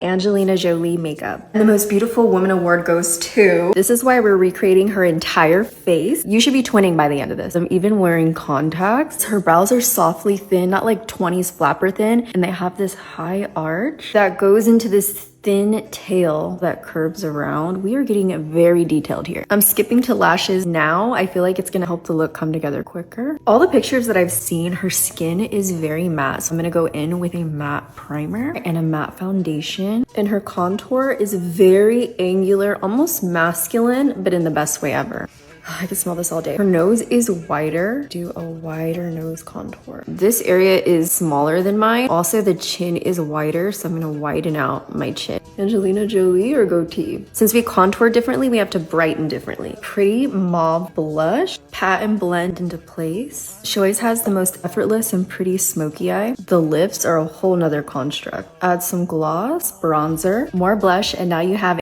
Angelina Jolie makeup. And the most beautiful woman award goes to, this is why we're recreating her entire face. You should be twinning by the end of this. I'm even wearing contacts. Her brows are softly thin, not like 20s flapper thin, and they have this high arch that goes into this thin tail that curves around. We are getting very detailed here. I'm skipping to lashes now. I feel like it's gonna help the look come together quicker. All the pictures that I've seen, her skin is very matte. So I'm gonna go in with a matte primer and a matte foundation. And her contour is very angular, almost masculine, but in the best way ever. I can smell this all day. Her nose is wider. Do a wider nose contour. This area is smaller than mine. Also, the chin is wider, so I'm gonna widen out my chin. Angelina Jolie or goatee? Since we contour differently, we have to brighten differently. Pretty mauve blush. Pat and blend into place. She always has the most effortless and pretty smoky eye. The lips are a whole nother construct. Add some gloss, bronzer, more blush, and now you have